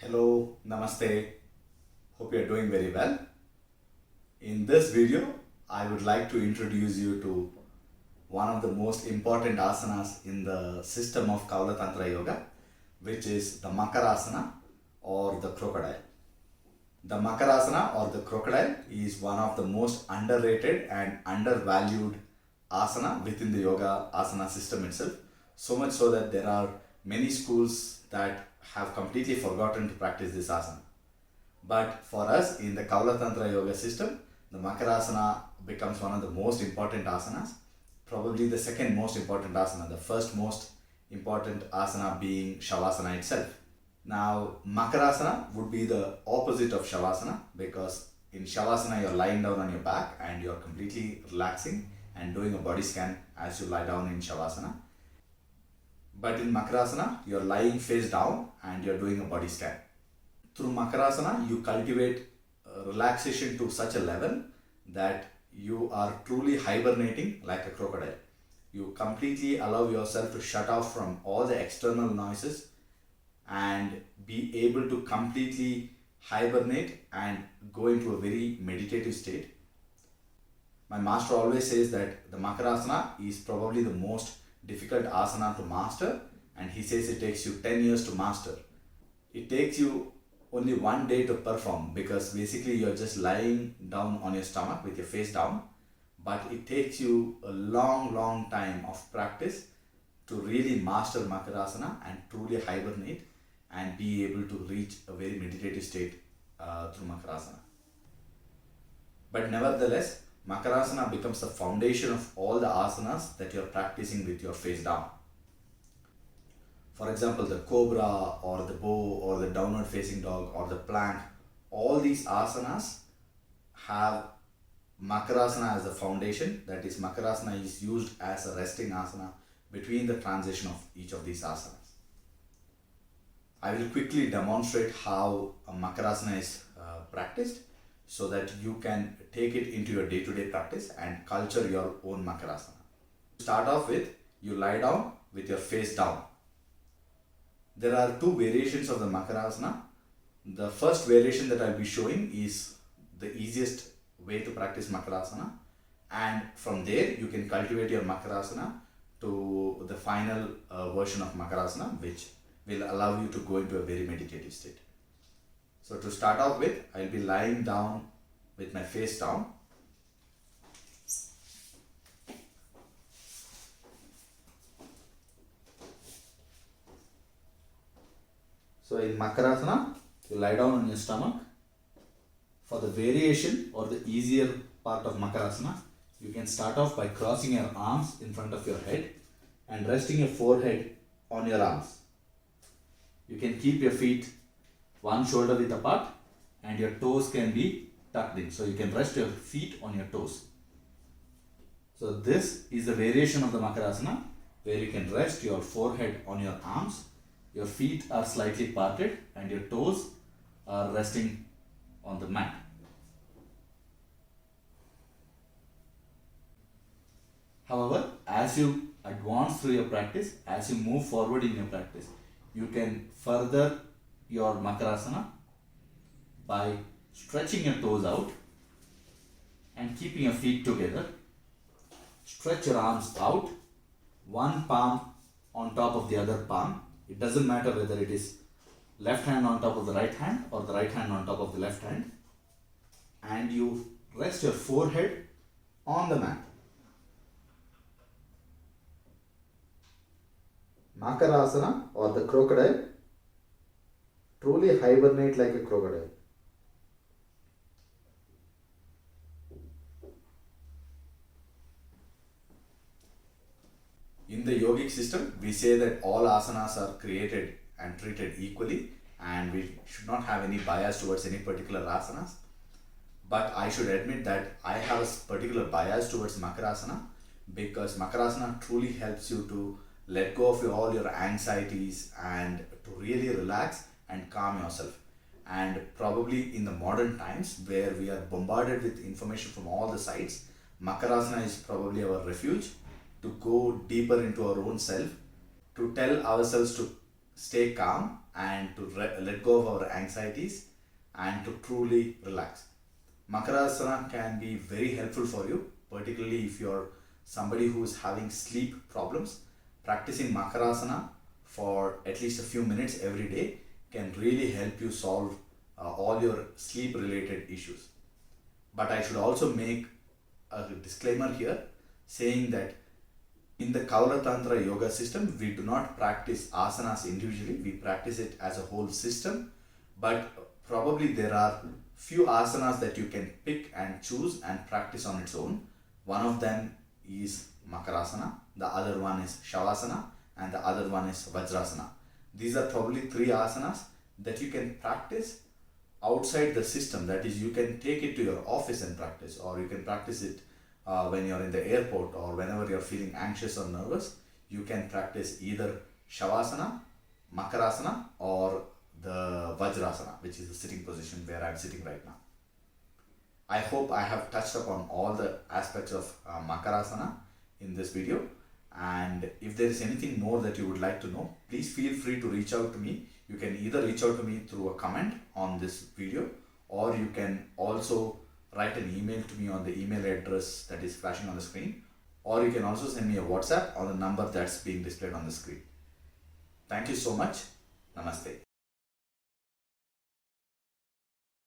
Hello, Namaste. Hope you are doing very well. In this video, I would like to introduce you to one of the most important asanas in the system of Kaula Tantra Yoga, which is the Makarāsana or the crocodile. The Makarāsana or the crocodile is one of the most underrated and undervalued asana within the yoga asana system itself. So much so that there are many schools that have completely forgotten to practice this asana. But for us in the Kaula Tantra Yoga system, the Makarāsana becomes one of the most important asanas, probably the second most important asana, the first most important asana being Shavasana itself. Now, Makarāsana would be the opposite of Shavasana because in Shavasana you're lying down on your back and you're completely relaxing and doing a body scan as you lie down in Shavasana. But in Makarāsana, you're lying face down and you're doing a body scan. Through Makarāsana, you cultivate relaxation to such a level that you are truly hibernating like a crocodile. You completely allow yourself to shut off from all the external noises and be able to completely hibernate and go into a very meditative state. My master always says that the Makarāsana is probably the most difficult asana to master, and he says it takes you 10 years to master. It takes you only one day to perform because basically you're just lying down on your stomach with your face down, but it takes you a long time of practice to really master Makarāsana and truly hibernate and be able to reach a very meditative state through Makarāsana. But nevertheless, Makarāsana becomes the foundation of all the asanas that you're practicing with your face down. For example, the cobra or the bow or the downward facing dog or the plank, all these asanas have Makarāsana as the foundation. That is, Makarāsana is used as a resting asana between the transition of each of these asanas. I will quickly demonstrate how a Makarāsana is practiced so that you can take it into your day-to-day practice and culture your own Makarāsana. To start off with, you lie down with your face down. There are two variations of the Makarāsana. The first variation that I will be showing is the easiest way to practice Makarāsana, and from there you can cultivate your Makarāsana to the final version of Makarāsana, which will allow you to go into a very meditative state. So to start off with, I will be lying down with my face down. So in Makarāsana, you lie down on your stomach. For the variation or the easier part of Makarāsana, you can start off by crossing your arms in front of your head and resting your forehead on your arms. You can keep your feet one shoulder width apart and your toes can be tucked in. So you can rest your feet on your toes. So this is the variation of the Makarāsana where you can rest your forehead on your arms, your feet are slightly parted and your toes are resting on the mat. However, as you advance through your practice, as you move forward in your practice, you can further your Makarāsana by stretching your toes out and keeping your feet together. Stretch your arms out, one palm on top of the other palm. It doesn't matter whether it is left hand on top of the right hand or the right hand on top of the left hand. And you rest your forehead on the mat. Makarāsana or the crocodile, truly hibernate like a crocodile. In the yogic system, we say that all asanas are created and treated equally and we should not have any bias towards any particular asanas. But I should admit that I have a particular bias towards Makarāsana because Makarāsana truly helps you to let go of all your anxieties and to really relax and calm yourself. And probably in the modern times where we are bombarded with information from all the sides, Makarāsana is probably our refuge to go deeper into our own self, to tell ourselves to stay calm and to let go of our anxieties and to truly relax. Makarāsana can be very helpful for you, particularly if you're somebody who is having sleep problems. Practicing Makarāsana for at least a few minutes every day can really help you solve all your sleep related issues. But I should also make a disclaimer here saying that in the Kaula Tantra yoga system, we do not practice asanas individually, we practice it as a whole system. But probably there are few asanas that you can pick and choose and practice on its own. One of them is Makarāsana, the other one is Shavasana, and the other one is Vajrasana. These are probably three asanas that you can practice outside the system. That is, you can take it to your office and practice, or you can practice it when you're in the airport or whenever you're feeling anxious or nervous. You can practice either Shavasana, Makarāsana, or the Vajrasana, which is the sitting position where I'm sitting right now. I hope I have touched upon all the aspects of Makarāsana in this video. And if there is anything more that you would like to know, please feel free to reach out to me. You can either reach out to me through a comment on this video, or you can also write an email to me on the email address that is flashing on the screen, or you can also send me a WhatsApp on the number that's being displayed on the screen. Thank you so much. Namaste.